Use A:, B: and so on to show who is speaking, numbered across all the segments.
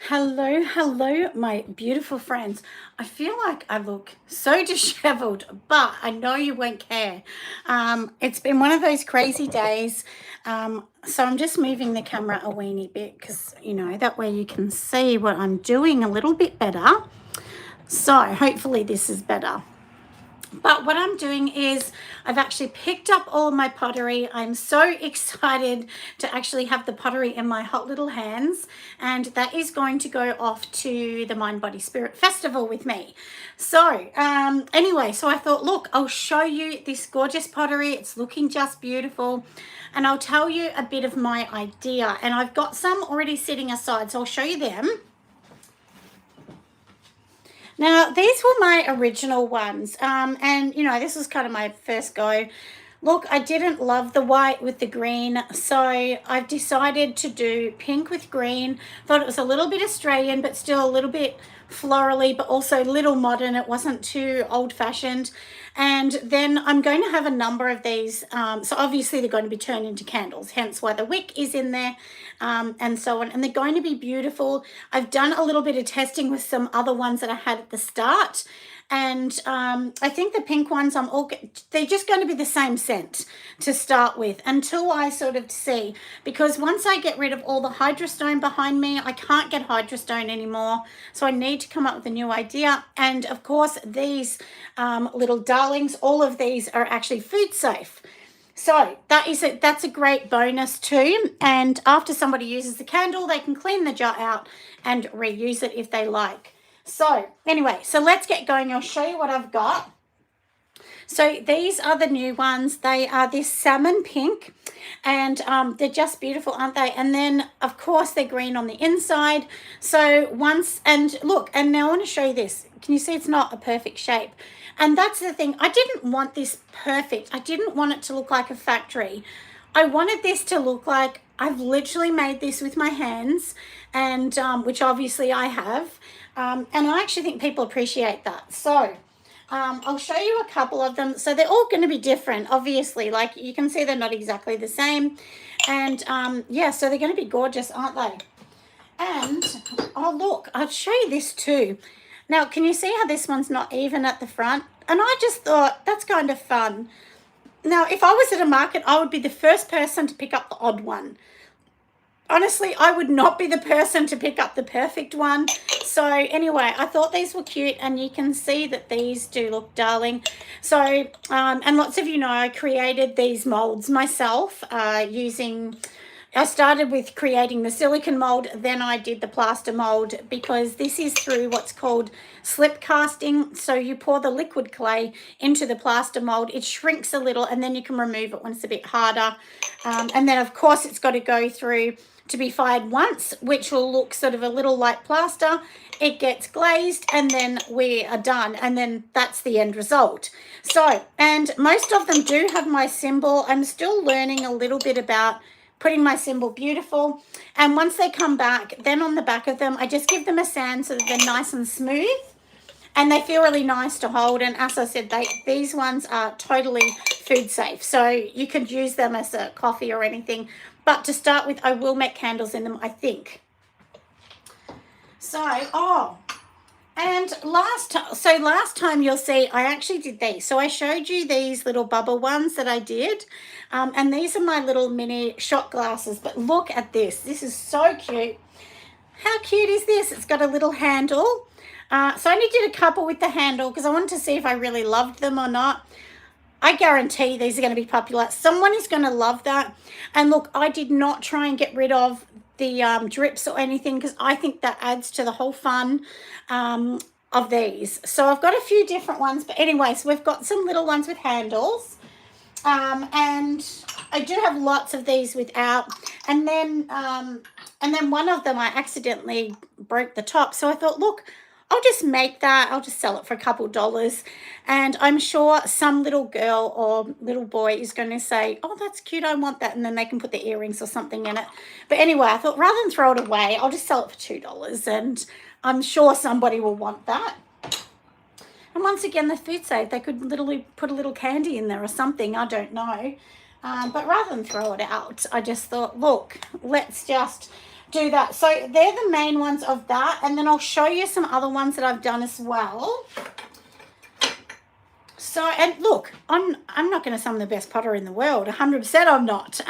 A: Hello, my beautiful friends. I feel like I look so disheveled, but I know you won't care. It's been one of those crazy days. So I'm just moving the camera a weeny bit because, that way you can see what I'm doing a little bit better. So hopefully this is better. But what I'm doing is I've actually picked up all of my pottery. I'm so excited to actually have the pottery in my hot little hands, and that is going to go off to the Mind Body Spirit Festival with me. So anyway, so I thought, look, I'll show you this gorgeous pottery. It's looking just beautiful, and I'll tell you a bit of my idea. And I've got some already sitting aside, so I'll show you them. Now, these were my original ones, and this was kind of my first go. Look, I didn't love the white with the green, so I've decided to do pink with green. Thought it was a little bit Australian, but still a little bit florally, but also a little modern. It wasn't too old-fashioned. And then I'm going to have a number of these. So obviously they're going to be turned into candles, hence why the wick is in there, and so on. And they're going to be beautiful. I've done a little bit of testing with some other ones that I had at the start. And I think the pink ones, they're just going to be the same scent to start with until I sort of see. Because once I get rid of all the hydrostone behind me, I can't get hydrostone anymore. So I need to come up with a new idea. And of course, these little darlings, all of these are actually food safe. So that's a great bonus too. And after somebody uses the candle, they can clean the jar out and reuse it if they like. So anyway, so let's get going. I'll show you what I've got. So these are the new ones. They are this salmon pink, and they're just beautiful, aren't they? And then, of course, they're green on the inside. So look, and now I want to show you this. Can you see it's not a perfect shape? And that's the thing. I didn't want this perfect. I didn't want it to look like a factory. I wanted this to look like I've literally made this with my hands, and which obviously I have. And I actually think people appreciate that. So I'll show you a couple of them. So they're all going to be different, obviously. Like you can see they're not exactly the same. And yeah, so they're going to be gorgeous, aren't they? And, oh, look, I'll show you this too. Now, can you see how this one's not even at the front? And I just thought that's kind of fun. Now, if I was at a market, I would be the first person to pick up the odd one. Honestly, I would not be the person to pick up the perfect one. So anyway, I thought these were cute, and you can see that these do look darling. So, and lots of you know, I created these molds myself I started with creating the silicone mold, then I did the plaster mold, because this is through what's called slip casting. So you pour the liquid clay into the plaster mold, it shrinks a little, and then you can remove it when it's a bit harder. And then of course it's got to go through to be fired once, which will look sort of a little like plaster. It gets glazed, and then we are done, and then that's the end result. So, and most of them do have my symbol. I'm still learning a little bit about putting my symbol beautiful. And once they come back, then on the back of them, I just give them a sand so that they're nice and smooth, and they feel really nice to hold. And as I said, these ones are totally food safe, so you could use them as a coffee or anything. But to start with, I will make candles in them, I think. So, and last time you'll see, I actually did these. So I showed you these little bubble ones that I did. And these are my little mini shot glasses. But look at this. This is so cute. How cute is this? It's got a little handle. So I only did a couple with the handle because I wanted to see if I really loved them or not. I guarantee these are going to be popular. Someone is going to love that. And look, I did not try and get rid of the drips or anything, because I think that adds to the whole fun of these. So I've got a few different ones, but anyway, so we've got some little ones with handles, and I do have lots of these without. And then one of them I accidentally broke the top, so I thought, look, I'll just make that. I'll just sell it for a couple dollars. And I'm sure some little girl or little boy is going to say, oh, that's cute, I want that. And then they can put the earrings or something in it. But anyway, I thought rather than throw it away, I'll just sell it for $2. And I'm sure somebody will want that. And once again, the food safe, they could literally put a little candy in there or something. I don't know. But rather than throw it out, I just thought, look, let's just do that. So they're the main ones of that, and then I'll show you some other ones that I've done as well. So, and look, I'm not going to say I'm the best potter in the world. 100% I'm not.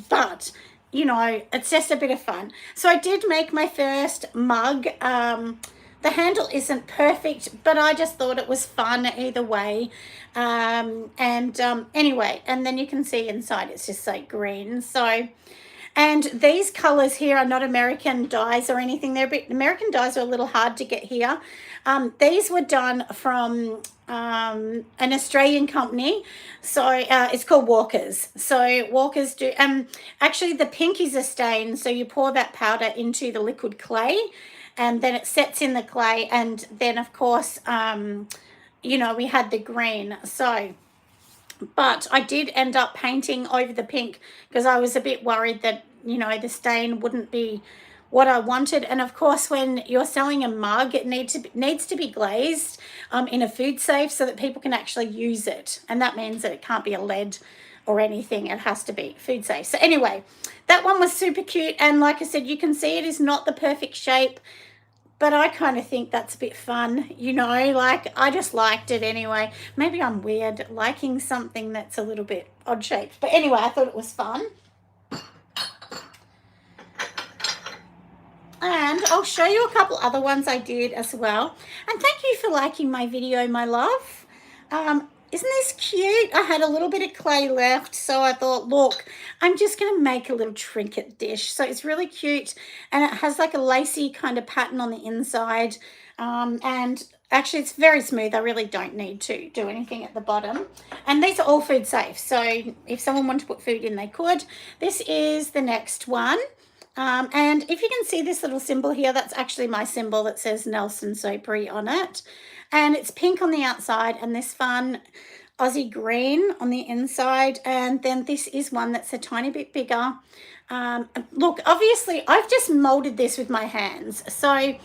A: But you know, it's just a bit of fun. So I did make my first mug. The handle isn't perfect, but I just thought it was fun either way. Anyway, and then you can see inside it's just like green. So, and these colors here are not American dyes or anything. American dyes are a little hard to get here. These were done from an Australian company. So it's called Walker's. So Walker's do, actually the pink is a stain. So you pour that powder into the liquid clay and then it sets in the clay. And then of course, you know, we had the green. So, but I did end up painting over the pink because I was a bit worried that, you know, the stain wouldn't be what I wanted. And of course, when you're selling a mug, it needs to be glazed in a food safe so that people can actually use it. And that means that it can't be a lead or anything. It has to be food safe. So anyway, that one was super cute. And like I said, you can see it is not the perfect shape. But I kind of think that's a bit fun, you know, like I just liked it anyway. Maybe I'm weird liking something that's a little bit odd shaped. But anyway, I thought it was fun. And I'll show you a couple other ones I did as well. And thank you for liking my video, my love. Isn't this cute? I had a little bit of clay left, so I thought, look, I'm just going to make a little trinket dish. So it's really cute, and it has like a lacy kind of pattern on the inside. And actually, it's very smooth. I really don't need to do anything at the bottom. And these are all food safe, so if someone wanted to put food in, they could. This is the next one. And if you can see this little symbol here, that's actually my symbol that says Nelson Sopery on it. And it's pink on the outside and this fun Aussie green on the inside. And then this is one that's a tiny bit bigger. Look, obviously, I've just molded this with my hands. So,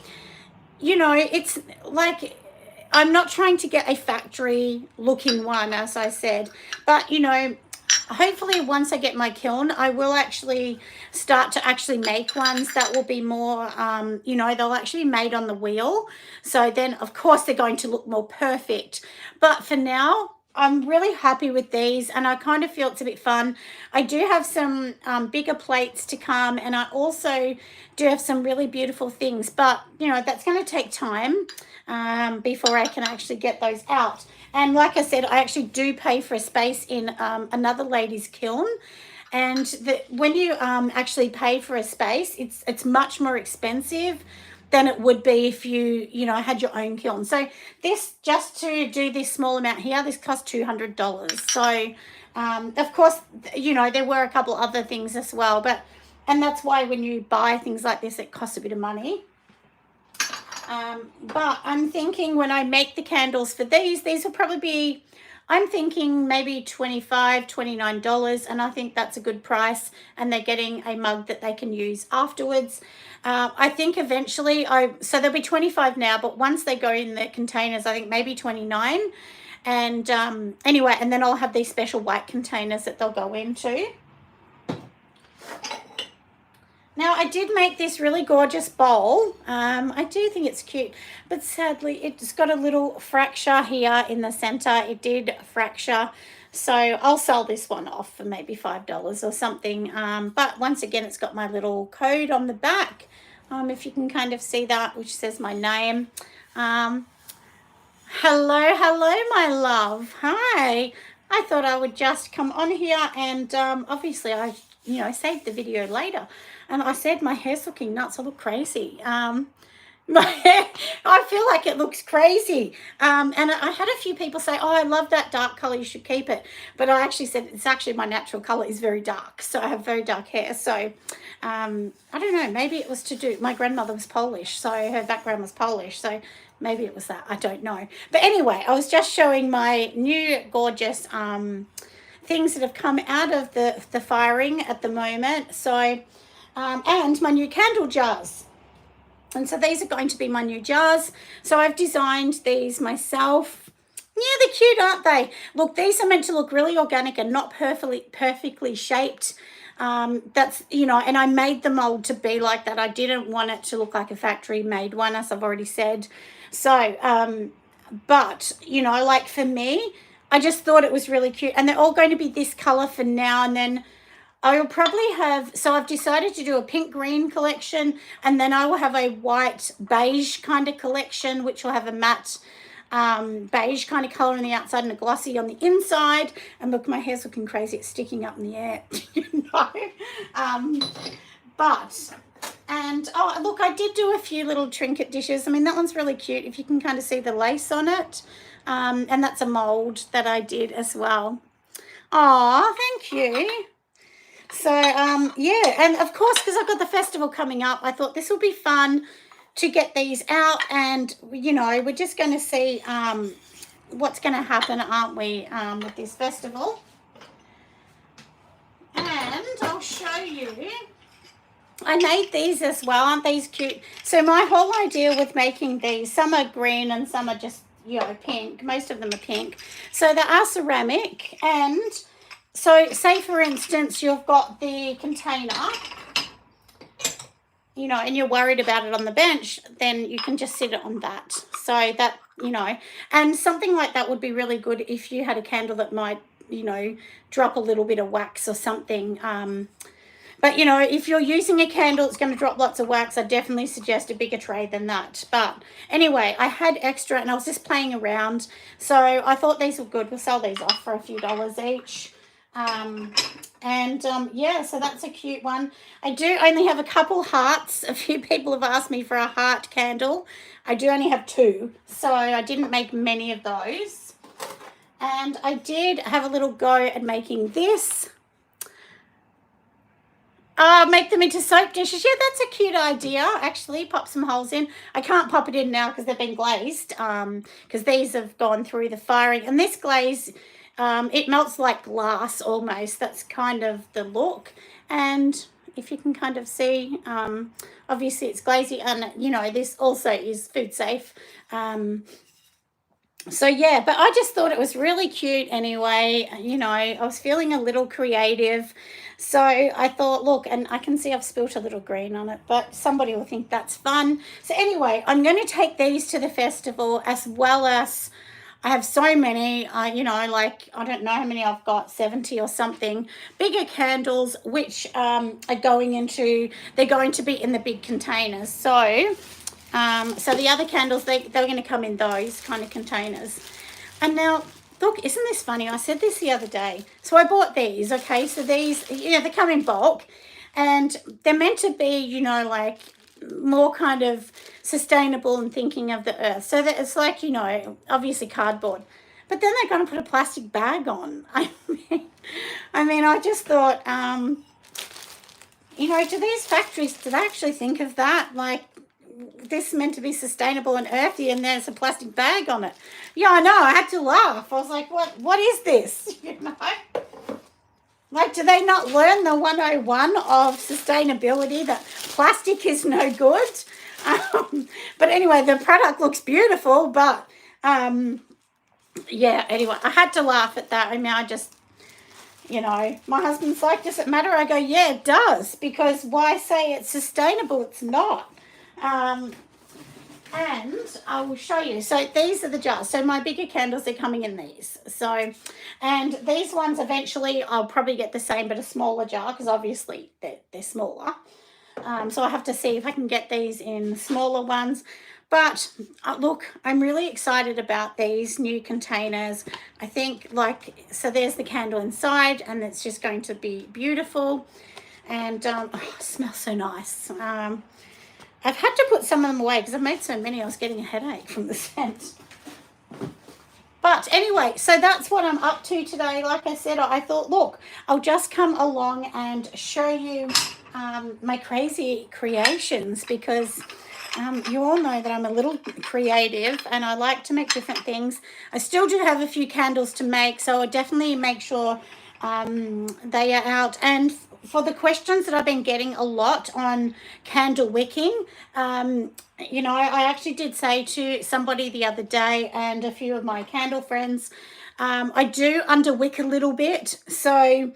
A: you know, it's like I'm not trying to get a factory looking one, as I said. But, you know, hopefully once I get my kiln, I will actually start to actually make ones that will be more, you know, they'll actually be made on the wheel. So then, of course, they're going to look more perfect. But for now, I'm really happy with these and I kind of feel it's a bit fun. I do have some bigger plates to come and I also do have some really beautiful things. But, you know, that's going to take time before I can actually get those out. And like I said, I actually do pay for a space in another lady's kiln. And when you actually pay for a space, it's much more expensive than it would be if you know, had your own kiln. So this, just to do this small amount here, this cost $200. So, of course, you know, there were a couple other things as well. And that's why when you buy things like this, it costs a bit of money. But I'm thinking when I make the candles for these will probably be, I'm thinking maybe $25, $29, and I think that's a good price, and they're getting a mug that they can use afterwards. I think eventually, so they'll be 25 now, but once they go in the containers, I think maybe 29. And anyway, and then I'll have these special white containers that they'll go into. Now, I did make this really gorgeous bowl. I do think it's cute, but sadly, it's got a little fracture here in the center. It did fracture, so I'll sell this one off for maybe $5 or something. But once again, it's got my little code on the back, if you can kind of see that, which says my name. Hello, my love. Hi. I thought I would just come on here and obviously I, you know, saved the video later. And I said my hair's looking nuts. I look crazy. My hair, I feel like it looks crazy. And I had a few people say, oh, I love that dark color. You should keep it. But I actually said it's actually my natural color is very dark. So I have very dark hair. So I don't know. Maybe it was to do, my grandmother was Polish. So her background was Polish. So maybe it was that. I don't know. But anyway, I was just showing my new gorgeous things that have come out of the firing at the moment. So... and my new candle jars. And so these are going to be my new jars. So I've designed these myself. Yeah, they're cute, aren't they? Look, these are meant to look really organic and not perfectly shaped. That's, you know, and I made the mold to be like that. I didn't want it to look like a factory made one, as I've already said. So, but, you know, like for me, I just thought it was really cute. And they're all going to be this color for now. And then I will probably have, so I've decided to do a pink green collection, and then I will have a white beige kind of collection, which will have a matte beige kind of color on the outside and a glossy on the inside. And look, my hair's looking crazy. It's sticking up in the air, you know. But, and, oh, look, I did do a few little trinket dishes. I mean, that one's really cute if you can kind of see the lace on it. And that's a mold that I did as well. Oh, thank you. So, yeah, and of course, because I've got the festival coming up, I thought this will be fun to get these out, and, you know, we're just going to see what's going to happen, aren't we, with this festival. And I'll show you. I made these as well. Aren't these cute? So my whole idea with making these, some are green and some are just, you know, pink. Most of them are pink. So they are ceramic, and so say, for instance, you've got the container, you know, and you're worried about it on the bench, then you can just sit it on that. So that, you know, and something like that would be really good if you had a candle that might, you know, drop a little bit of wax or something. But, you know, if you're using a candle that's going to drop lots of wax, I definitely suggest a bigger tray than that. But anyway, I had extra and I was just playing around. So I thought these were good. We'll sell these off for a few dollars each. Yeah, so that's a cute one. I do only have a couple hearts. A few people have asked me for a heart candle. I do only have 2, so I didn't make many of those. And I did have a little go at making this. Make them into soap dishes. Yeah, that's a cute idea, actually. Pop some holes in. I can't pop it in now because they've been glazed, because these have gone through the firing. And this glaze, it melts like glass almost. That's kind of the look. And if you can kind of see, obviously it's glazy, and, you know, this also is food safe. So yeah, but I just thought it was really cute anyway. You know, I was feeling a little creative. So I thought, look, and I can see I've spilt a little green on it, but somebody will think that's fun. So anyway, I'm going to take these to the festival, as well as I have so many, you know, like, I don't know how many I've got, 70 or something, bigger candles, which are going into, they're going to be in the big containers. So the other candles, they're going to come in those kind of containers. And now, look, isn't this funny? I said this the other day. So I bought these, okay? So these, you know, they come in bulk, and they're meant to be, you know, like more kind of sustainable and thinking of the earth. So that it's like, you know, obviously cardboard. But then they're going to put a plastic bag on. I mean, I just thought, you know, do these factories, do they actually think of that? Like, this is meant to be sustainable and earthy, and there's a plastic bag on it. Yeah, I know. I had to laugh. I was like, what is this? You know? Like, do they not learn the 101 of sustainability, that plastic is no good? But anyway, the product looks beautiful, but yeah, anyway, I had to laugh at that. I mean, I just, you know, my husband's like, does it matter? I go, yeah, it does, because why say it's sustainable? It's not. And I will show you. So these are the jars. So my bigger candles are coming in these. So, and these ones eventually I'll probably get the same, but a smaller jar, because obviously they're smaller. So I have to see if I can get these in smaller ones. But look, I'm really excited about these new containers. I think, like, so there's the candle inside, and it's just going to be beautiful. And oh, it smells so nice. I've had to put some of them away because I've made so many I was getting a headache from the scent. But anyway, so that's what I'm up to today. Like I said, I thought, look, I'll just come along and show you my crazy creations, because you all know that I'm a little creative and I like to make different things. I still do have a few candles to make, so I'll definitely make sure they are out. And for the questions that I've been getting a lot on candle wicking, you know, I actually did say to somebody the other day, and a few of my candle friends, I do underwick a little bit. So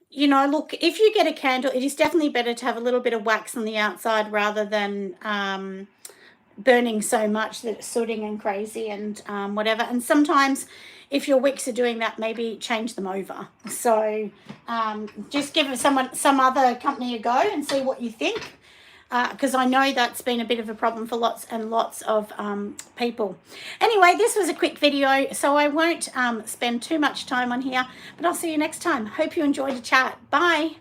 A: you know, look, if you get a candle, it is definitely better to have a little bit of wax on the outside rather than burning so much that it's sooting and crazy and whatever. And sometimes if your wicks are doing that, maybe change them over. So just give some other company a go and see what you think, because I know that's been a bit of a problem for lots and lots of people. Anyway, this was a quick video, so I won't spend too much time on here, but I'll see you next time. Hope you enjoyed the chat. Bye.